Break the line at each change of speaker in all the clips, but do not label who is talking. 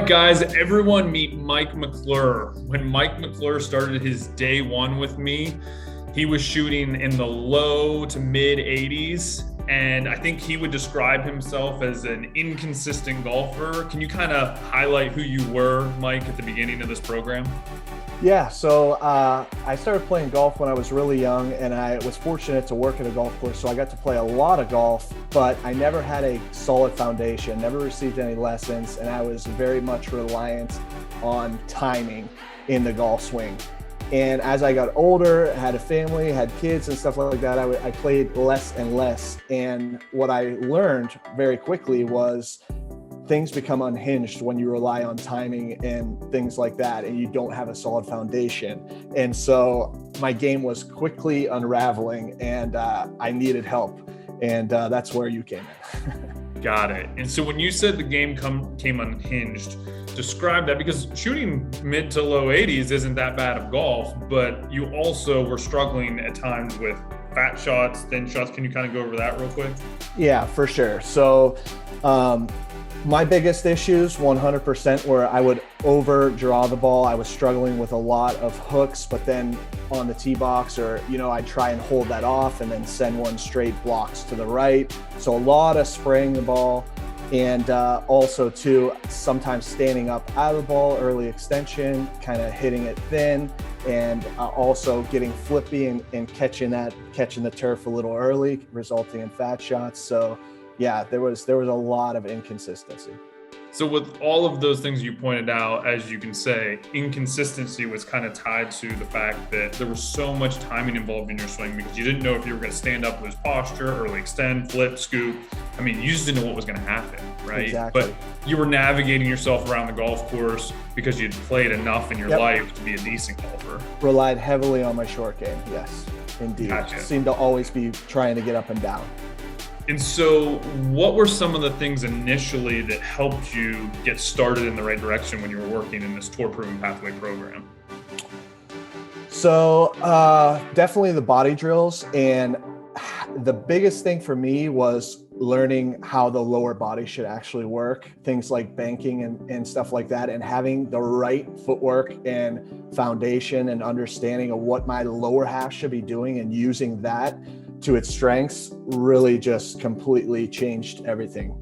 right, guys, everyone meet Mike McClure. When Mike McClure started his day one with me, he was shooting in the low to mid 80s. And I think he would describe himself as an inconsistent golfer. Can you kind of highlight who you were, Mike, at the beginning of this program?
Yeah, so I started playing golf when I was really young, and I was fortunate to work at a golf course, so I got to play a lot of golf, but I never had a solid foundation, never received any lessons, and I was very much reliant on timing in the golf swing. And as I got older, had a family, had kids and stuff like that, I played less and less. And what I learned very quickly was things become unhinged when you rely on timing and things like that, and you don't have a solid foundation. And so my game was quickly unraveling, and I needed help. And that's where you came in.
Got it. And so when you said the game came unhinged, describe that, because shooting mid to low 80s isn't that bad of golf, but you also were struggling at times with fat shots, thin shots. Can you kind of go over that real quick?
Yeah, for sure. So my biggest issues 100% were I would overdraw the ball. I was struggling with a lot of hooks, but then on the tee box, or, I'd try and hold that off and then send one straight blocks to the right. So a lot of spraying the ball, and also too, sometimes standing up out of the ball, early extension, kind of hitting it thin, and also getting flippy and catching the turf a little early, resulting in fat shots. So yeah, there was a lot of inconsistency.
So with all of those things you pointed out, as you can say, inconsistency was kind of tied to the fact that there was so much timing involved in your swing, because you didn't know if you were going to stand up, lose posture, early extend, flip, scoop. I mean, you just didn't know what was going to happen, right?
Exactly.
But you were navigating yourself around the golf course because you'd played enough in your life to be a decent golfer.
Relied heavily on my short game, yes, indeed.
Gotcha.
Seemed to always be trying to get up and down.
And so what were some of the things initially that helped you get started in the right direction when you were working in this Tour Proven Pathway program?
So definitely the body drills. And the biggest thing for me was learning how the lower body should actually work, things like banking and stuff like that, and having the right footwork and foundation and understanding of what my lower half should be doing and using that to its strengths really just completely changed everything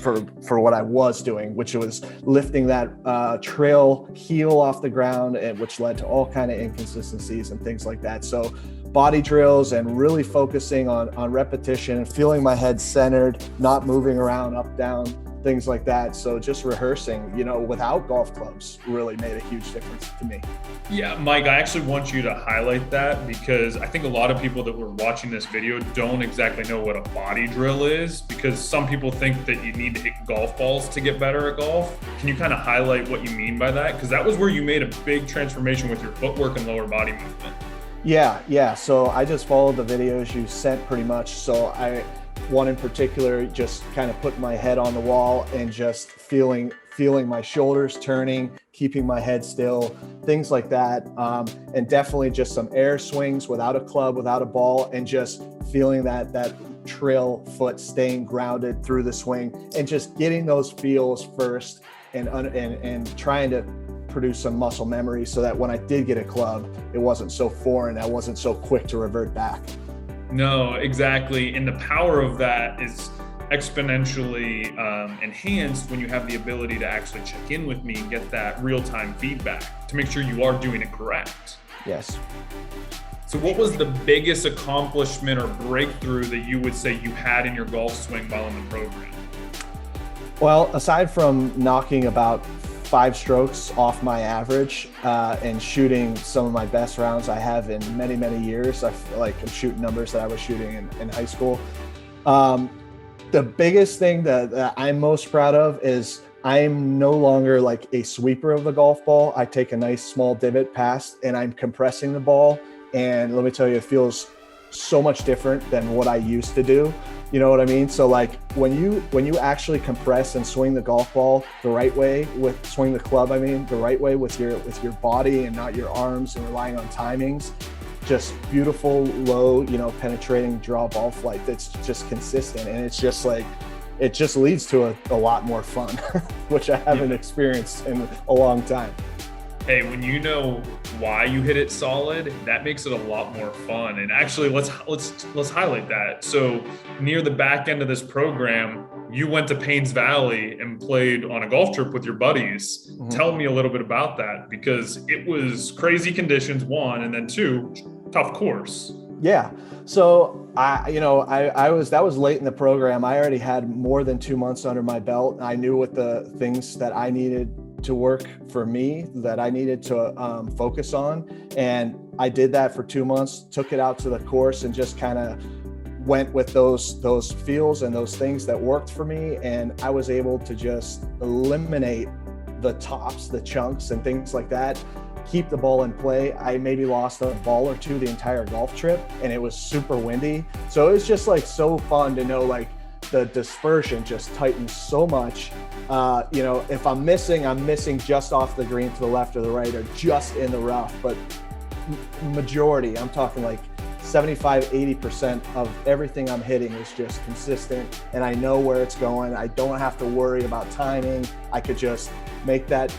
for what I was doing, which was lifting that trail heel off the ground, and which led to all kind of inconsistencies and things like that. So body drills and really focusing on repetition and feeling my head centered, not moving around up, down, things like that. So just rehearsing, without golf clubs really made a huge difference to me.
Yeah, Mike, I actually want you to highlight that, because I think a lot of people that were watching this video don't exactly know what a body drill is, because some people think that you need to hit golf balls to get better at golf. Can you kind of highlight what you mean by that? Because that was where you made a big transformation with your footwork and lower body movement.
Yeah. So I just followed the videos you sent pretty much. So one in particular, just kind of putting my head on the wall and just feeling my shoulders turning, keeping my head still, things like that. And definitely just some air swings without a club, without a ball, and just feeling that trail foot staying grounded through the swing, and just getting those feels first, and trying to produce some muscle memory so that when I did get a club, it wasn't so foreign. I wasn't so quick to revert back.
No, exactly. And the power of that is exponentially enhanced when you have the ability to actually check in with me and get that real-time feedback to make sure you are doing it correct.
Yes.
So what was the biggest accomplishment or breakthrough that you would say you had in your golf swing while in the program?
Well, aside from knocking about 5 strokes off my average and shooting some of my best rounds I have in many, many years, I feel like I'm shooting numbers that I was shooting in high school. The biggest thing that I'm most proud of is I'm no longer like a sweeper of the golf ball. I take a nice small divot past and I'm compressing the ball. And let me tell you, it feels so much different than what I used to do. You know what I mean? So like when you actually compress and swing the golf ball the right way, swing the club, the right way with your body and not your arms, and relying on timings, just beautiful, low, penetrating draw ball flight that's just consistent. And it's just like, it just leads to a lot more fun, which I haven't experienced in a long time.
Hey, when you know why you hit it solid, that makes it a lot more fun. And actually, let's highlight that. So near the back end of this program, you went to Paynes Valley and played on a golf trip with your buddies. Mm-hmm. Tell me a little bit about that, because it was crazy conditions, one, and then two, tough course.
Yeah. So that was late in the program. I already had more than 2 months under my belt. I knew what the things that I needed to work for me, that I needed to focus on. And I did that for 2 months, took it out to the course and just kind of went with those feels and those things that worked for me. And I was able to just eliminate the tops, the chunks and things like that, keep the ball in play. I maybe lost a ball or two the entire golf trip, and it was super windy. So it was just like so fun to know like the dispersion just tightens so much. If I'm missing just off the green to the left or the right or just in the rough, but majority, I'm talking like 75-80% of everything I'm hitting is just consistent, and I know where it's going. I don't have to worry about timing. I could just make that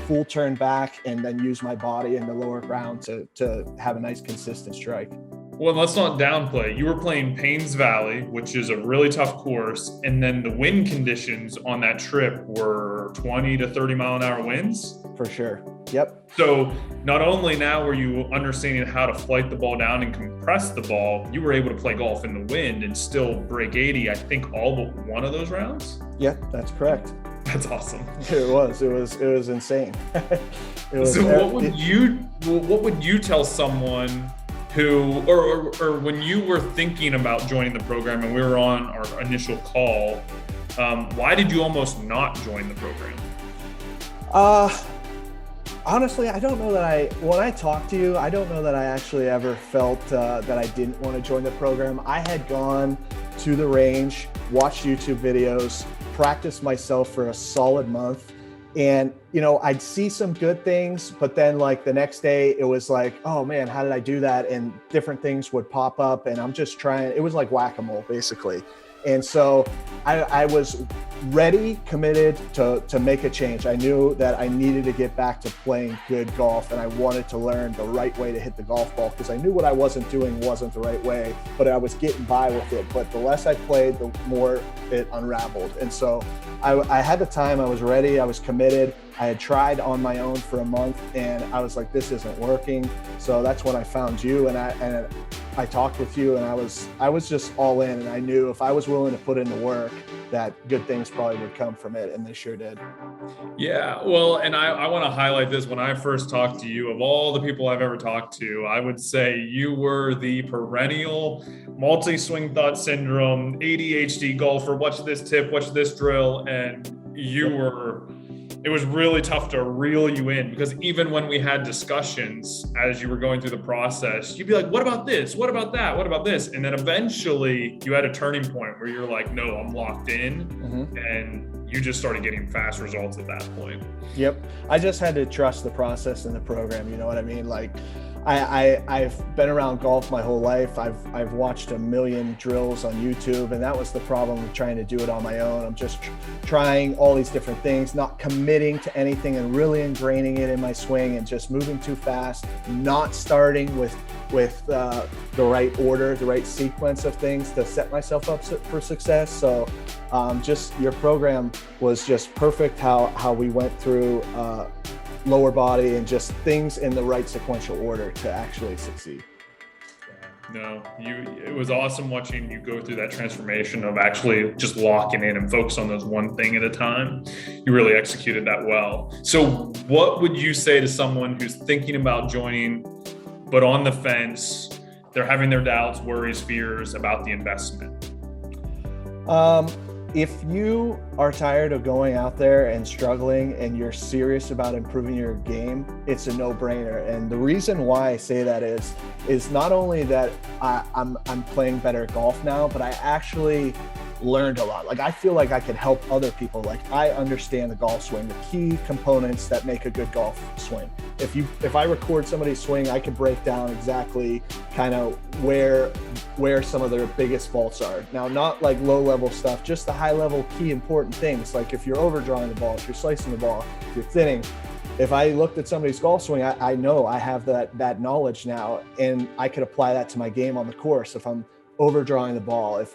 full turn back and then use my body in the lower ground to have a nice consistent strike.
Well, let's not downplay. You were playing Paynes Valley, which is a really tough course, and then the wind conditions on that trip were 20 to 30 mile an hour winds.
For sure. Yep.
So not only now were you understanding how to flight the ball down and compress the ball, you were able to play golf in the wind and still break 80, I think all but one of those rounds?
Yeah, that's correct.
That's awesome.
It was insane.
What would you tell someone who, or when you were thinking about joining the program and we were on our initial call, why did you almost not join the program?
Honestly, I don't know that when I talked to you, I don't know that I actually ever felt that I didn't want to join the program. I had gone to the range, watched YouTube videos, practiced myself for a solid month. And, I'd see some good things, but then like the next day it was like, oh man, how did I do that? And different things would pop up and I'm just trying, it was like whack-a-mole basically. And so I was ready, committed to make a change. I knew that I needed to get back to playing good golf, and I wanted to learn the right way to hit the golf ball because I knew what I wasn't doing wasn't the right way, but I was getting by with it. But the less I played, the more it unraveled. And so I had the time, I was ready, I was committed. I had tried on my own for a month and I was like, this isn't working. So that's when I found you and I talked with you, and I was just all in, and I knew if I was willing to put in the work that good things probably would come from it, and they sure did.
Yeah, well, and I want to highlight this. When I first talked to you, of all the people I've ever talked to, I would say you were the perennial multi-swing thought syndrome, ADHD golfer, watch this tip, watch this drill, and it was really tough to reel you in, because even when we had discussions as you were going through the process, you'd be like, what about this? What about that? What about this? And then eventually you had a turning point where you're like, no, I'm locked in. Mm-hmm. And you just started getting fast results at that point. Yep.
I just had to trust the process and the program. You know what I mean? Like, I've been around golf my whole life. I've watched a million drills on YouTube, and that was the problem with trying to do it on my own. I'm just trying all these different things, not committing to anything and really ingraining it in my swing and just moving too fast, not starting with the right order, the right sequence of things to set myself up for success. So just your program was just perfect how we went through lower body and just things in the right sequential order to actually succeed.
No, it was awesome watching you go through that transformation of actually just locking in and focus on those one thing at a time. You really executed that well. So what would you say to someone who's thinking about joining, but on the fence, they're having their doubts, worries, fears about the investment?
If you are tired of going out there and struggling and you're serious about improving your game, it's a no-brainer. And the reason why I say that is not only that I'm playing better golf now, but I actually learned a lot. Like I feel like I could help other people. Like I understand the golf swing, the key components that make a good golf swing. If I record somebody's swing, I can break down exactly kind of where some of their biggest faults are. Now, not like low level stuff, just the high level key important things. Like if you're overdrawing the ball, if you're slicing the ball, if you're thinning. If I looked at somebody's golf swing, I know I have that knowledge now, and I could apply that to my game on the course. If I'm overdrawing the ball, if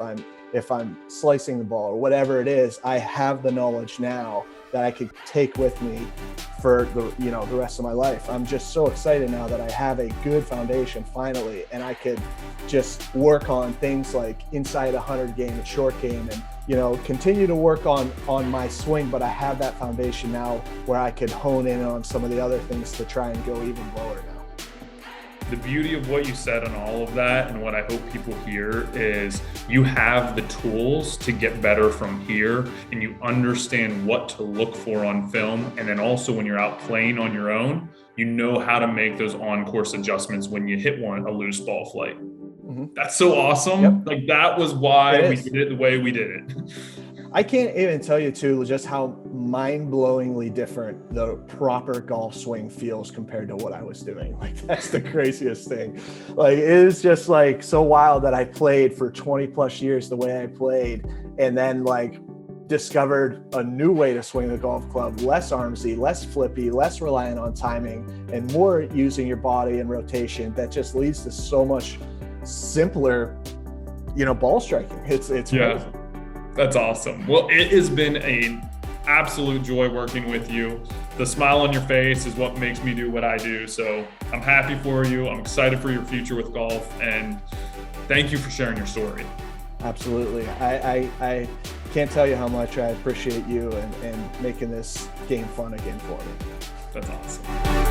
I'm slicing the ball or whatever it is, I have the knowledge now that I could take with me for the rest of my life. I'm just so excited now that I have a good foundation finally, and I could just work on things like inside 100 game and short game, and continue to work on my swing. But I have that foundation now where I could hone in on some of the other things to try and go even lower now.
The beauty of what you said on all of that, and what I hope people hear, is you have the tools to get better from here, and you understand what to look for on film. And then also when you're out playing on your own, you know how to make those on-course adjustments when you hit a loose ball flight. Mm-hmm. That's so awesome. Yep. Like that was why we did it the way we did it.
I can't even tell you too just how mind-blowingly different the proper golf swing feels compared to what I was doing. Like that's the craziest thing. Like it is just like so wild that I played for 20 plus years the way I played, and then like discovered a new way to swing the golf club, less armsy, less flippy, less reliant on timing, and more using your body and rotation. That just leads to so much simpler, ball striking. It's amazing.
That's awesome. Well, it has been an absolute joy working with you. The smile on your face is what makes me do what I do. So I'm happy for you. I'm excited for your future with golf, and thank you for sharing your story.
Absolutely. I can't tell you how much I appreciate you and making this game fun again for me.
That's awesome.